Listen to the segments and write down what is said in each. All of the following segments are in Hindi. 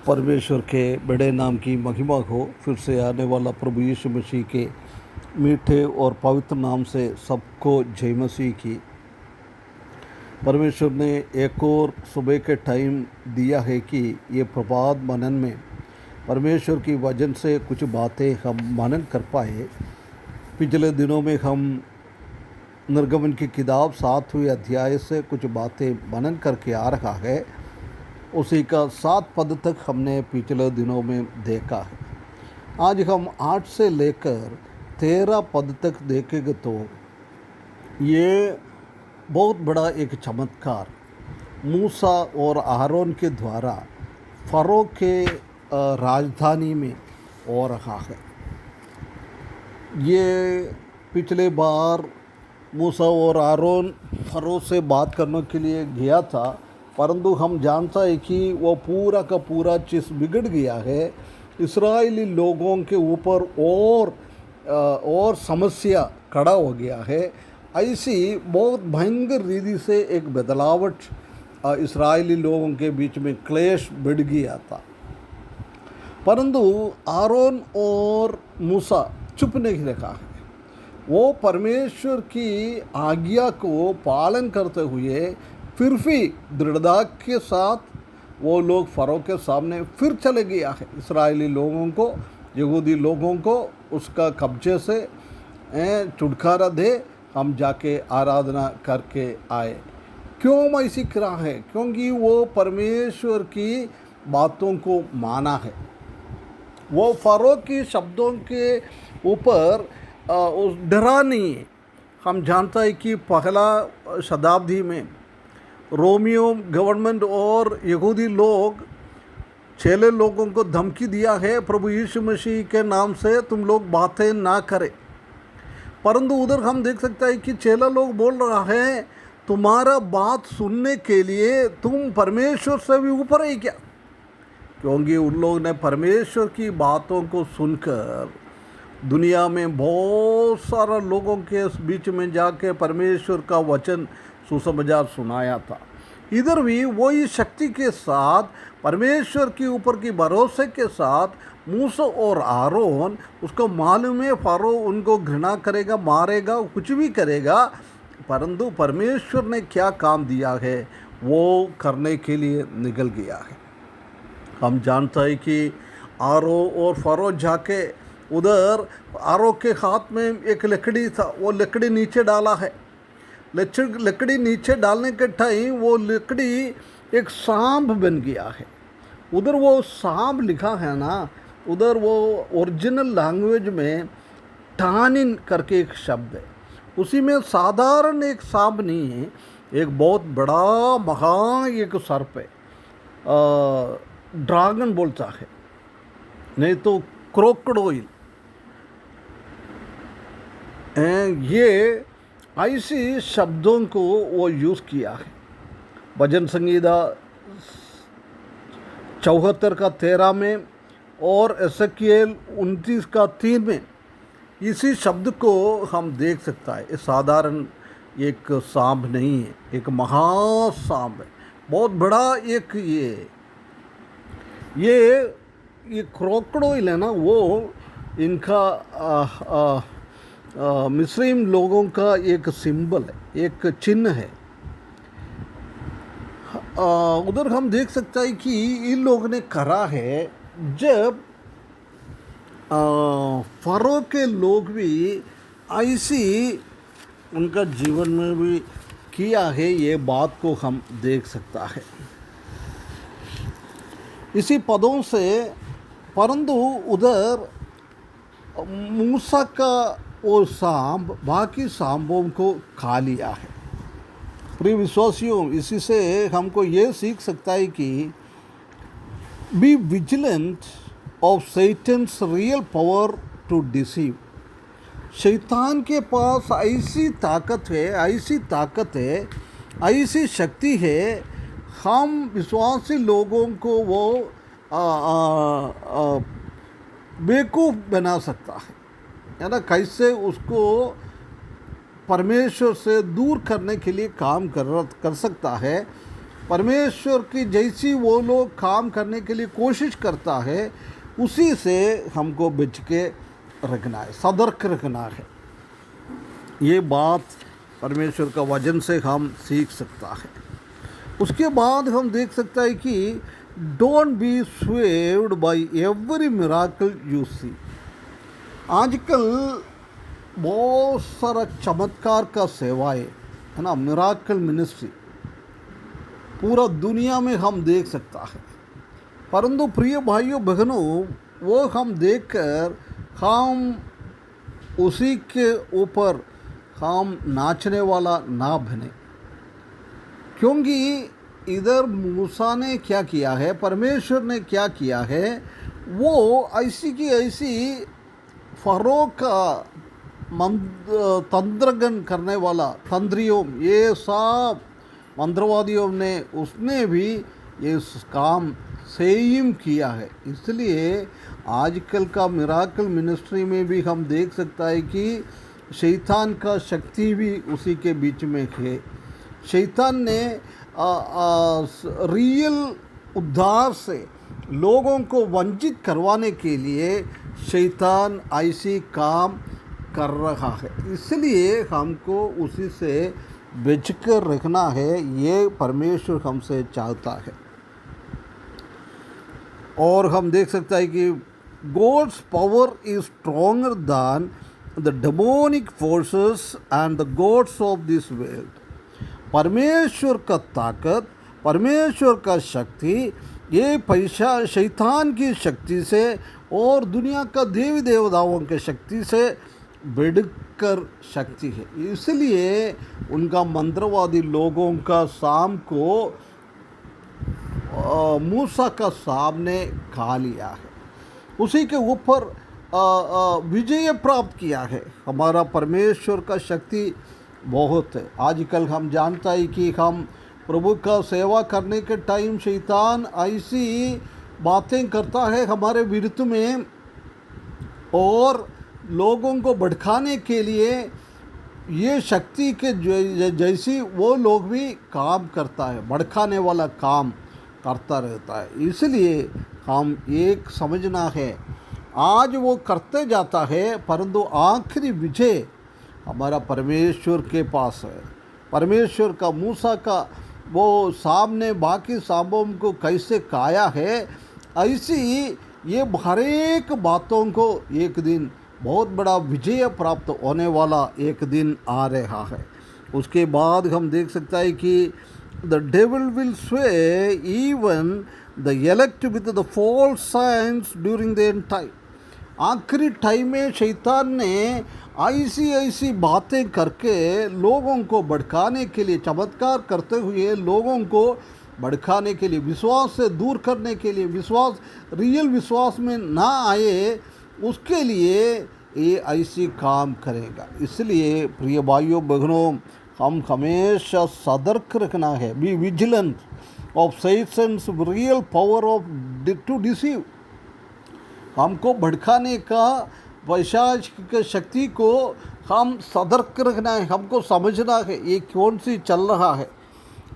परमेश्वर के बड़े नाम की महिमा हो। फिर से आने वाला प्रभु यीशु मसीह के मीठे और पवित्र नाम से सबको जय मसीह की। परमेश्वर ने एक और सुबह के टाइम दिया है कि ये प्रभात मनन में परमेश्वर की वचन से कुछ बातें हम मनन कर पाए। पिछले दिनों में हम निर्गमन की किताब 7वें अध्याय से कुछ बातें मनन करके आ रहा है। उसी का 7 पद तक हमने पिछले दिनों में देखा है। आज हम 8 से लेकर 13 पद तक देखेंगे तो ये बहुत बड़ा एक चमत्कार मूसा और आरोन के द्वारा फ़रो के राजधानी में हो रहा है। ये पिछले बार मूसा और आरोन फ़रो से बात करने के लिए गया था, परंतु हम जानता है कि वो पूरा का पूरा चीज़ बिगड़ गया है। इस्राएली लोगों के ऊपर और समस्या खड़ा हो गया है। ऐसी बहुत भयंकर रीति से एक बदलावट इस्राएली लोगों के बीच में क्लेश बढ़ गया था, परंतु आरोन और मूसा चुप नहीं रखा है। वो परमेश्वर की आज्ञा को पालन करते हुए फिर भी दृढ़ता के साथ वो लोग फ़रो के सामने फिर चले गया है। इस्राएली लोगों को, यहूदी लोगों को उसका कब्जे से छुटकारा दे, हम जाके आराधना करके आए। क्यों ऐसी करा है? क्योंकि वो परमेश्वर की बातों को माना है। वो फ़रो की शब्दों के ऊपर डरा नहीं है। हम जानता है कि पहला शताब्दी में रोमियो गवर्नमेंट और यहूदी लोग चेले लोगों को धमकी दिया है, प्रभु यीशु मसीह के नाम से तुम लोग बातें ना करें। परंतु उधर हम देख सकते हैं कि चेला लोग बोल रहा है, तुम्हारा बात सुनने के लिए तुम परमेश्वर से भी ऊपर है क्या? क्योंकि उन लोगों ने परमेश्वर की बातों को सुनकर दुनिया में बहुत सारा लोगों के बीच में जाके परमेश्वर का वचन सुसमाचार सुनाया था। इधर भी वही शक्ति के साथ, परमेश्वर के ऊपर की भरोसे के साथ मूसा और आरोन, उसको मालूम है फ़रो उनको घृणा करेगा, मारेगा, कुछ भी करेगा, परंतु परमेश्वर ने क्या काम दिया है वो करने के लिए निकल गया है। हम जानते हैं कि आरो और फ़रो जाके उधर आरो के हाथ में एक लकड़ी था, वो लकड़ी नीचे डाला है। लकड़ी नीचे डालने के टाइम वो लकड़ी एक सांप बन गया है। उधर वो सांप लिखा है ना, उधर वो ओरिजिनल लैंग्वेज में टानिन करके एक शब्द है। उसी में साधारण एक सांप नहीं है, एक बहुत बड़ा महान एक सर्प है। ड्रैगन बोलता है, नहीं तो क्रोकोडाइल। ये ऐसी शब्दों को वो यूज़ किया है। भजन संगीता 74 का 13 में और एसेकिएल 29 का 3 में इसी शब्द को हम देख सकता है। ये साधारण एक सांप नहीं है, एक महा सांप है, बहुत बड़ा एक ये क्रोकोडाइल है ना, वो इनका मिस्रीम लोगों का एक सिंबल है, एक चिन्ह है। उधर हम देख सकते हैं कि इन लोगों ने करा है जब फ़रो के लोग भी ऐसी उनका जीवन में भी किया है। ये बात को हम देख सकता है इसी पदों से। परंतु उधर मूसा का वो सांप बाकी सांपों को खा लिया है। प्रिय विश्वासियों, इसी से हमको ये सीख सकता है कि be vigilant of Satan's real power to deceive. शैतान के पास ऐसी ताकत है, ऐसी शक्ति है, हम विश्वासी लोगों को वो बेवकूफ़ बना सकता है ना। कैसे उसको परमेश्वर से दूर करने के लिए काम कर सकता है। परमेश्वर की जैसी वो लोग काम करने के लिए कोशिश करता है, उसी से हमको बच के रखना है, सतर्क रखना है। ये बात परमेश्वर का वचन से हम सीख सकता है। उसके बाद हम देख सकता है कि don't be swayed by every miracle you see. आजकल बहुत सारा चमत्कार का सेवाएं है ना, मिराकल मिनिस्ट्री पूरा दुनिया में हम देख सकता है। परंतु प्रिय भाइयों बहनों, वो हम देखकर हम उसी के ऊपर हम नाचने वाला ना बने, क्योंकि इधर मूसा ने क्या किया है, परमेश्वर ने क्या किया है, वो ऐसी की ऐसी फरो का तंत्रगन करने वाला तंत्रियों, ये सब मंत्रवादियों ने, उसने भी ये काम सेम किया है। इसलिए आजकल का मिराकल मिनिस्ट्री में भी हम देख सकता है कि शैतान का शक्ति भी उसी के बीच में है। शैतान ने रियल उद्धार से लोगों को वंचित करवाने के लिए शैतान ऐसी काम कर रहा है। इसलिए हमको उसी से बचकर रखना है, ये परमेश्वर हमसे चाहता है। और हम देख सकते हैं कि God's power is stronger than the demonic forces and the gods of this world. परमेश्वर का ताकत, परमेश्वर का शक्ति, ये पैसा शैतान की शक्ति से और दुनिया का देवी देवताओं के शक्ति से बढ़कर शक्ति है। इसलिए उनका मंत्रवादी लोगों का शाम को मूसा का सामने खा लिया है, उसी के ऊपर विजय प्राप्त किया है। हमारा परमेश्वर का शक्ति बहुत है। आजकल हम जानता है कि हम प्रभु का सेवा करने के टाइम शैतान ऐसी बातें करता है हमारे विरुद्ध में, और लोगों को भड़काने के लिए ये शक्ति के जैसी वो लोग भी काम करता है, भड़काने वाला काम करता रहता है। इसलिए हम एक समझना है, आज वो करते जाता है, परंतु आखिरी विजय हमारा परमेश्वर के पास है। परमेश्वर का मूसा का वो सामने बाकी सांपों को कैसे खाया है, ऐसी ये हर एक बातों को एक दिन बहुत बड़ा विजय प्राप्त होने वाला एक दिन आ रहा है। उसके बाद हम देख सकते हैं कि the devil will sway even the elect with the false science during the end time. आखिरी टाइम में शैतान ने ऐसी ऐसी बातें करके लोगों को भड़काने के लिए, चमत्कार करते हुए लोगों को भड़काने के लिए, विश्वास से दूर करने के लिए, विश्वास रियल विश्वास में ना आए, उसके लिए ये ऐसी काम करेगा। इसलिए प्रिय भाइयों बहनों, हम हमेशा सतर्क रखना है, be vigilant of Satan's real power of to deceive. हमको भड़काने का वैशाख की शक्ति को हम सतर्क रखना है, हमको समझना है ये कौन सी चल रहा है।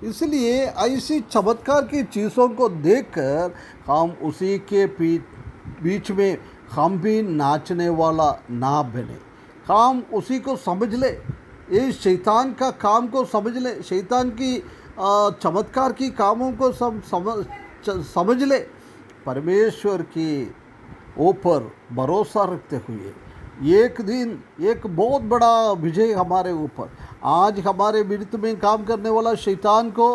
इसलिए ऐसी चमत्कार की चीज़ों को देखकर हम उसी के बीच में हम भी नाचने वाला ना बने। हम उसी को समझ ले, ये शैतान का काम को समझ ले, शैतान की चमत्कार की कामों को समझ ले, परमेश्वर की ऊपर भरोसा रखते हुए एक दिन एक बहुत बड़ा विजय हमारे ऊपर। आज हमारे विरुद्ध में काम करने वाला शैतान को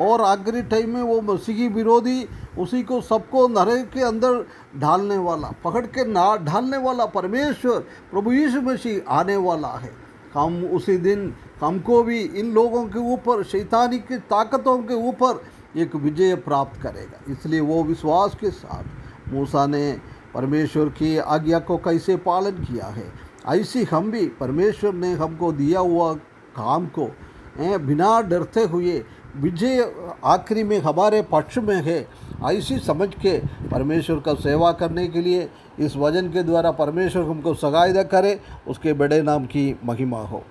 और आखिरी टाइम में वो मसीही विरोधी उसी को सबको नरक के अंदर ढालने वाला, पकड़ के ना ढालने वाला परमेश्वर प्रभु यीशु मसीह आने वाला है। हम उसी दिन हमको भी इन लोगों के ऊपर, शैतानी की ताकतों के ऊपर एक विजय प्राप्त करेगा। इसलिए वो विश्वास के साथ मूसा ने परमेश्वर की आज्ञा को कैसे पालन किया है, ऐसी हम भी परमेश्वर ने हमको दिया हुआ काम को बिना डरते हुए विजय आखिरी में हमारे पक्ष में है, ऐसी समझ के परमेश्वर का सेवा करने के लिए इस वचन के द्वारा परमेश्वर हमको सहायता करे, उसके बड़े नाम की महिमा हो।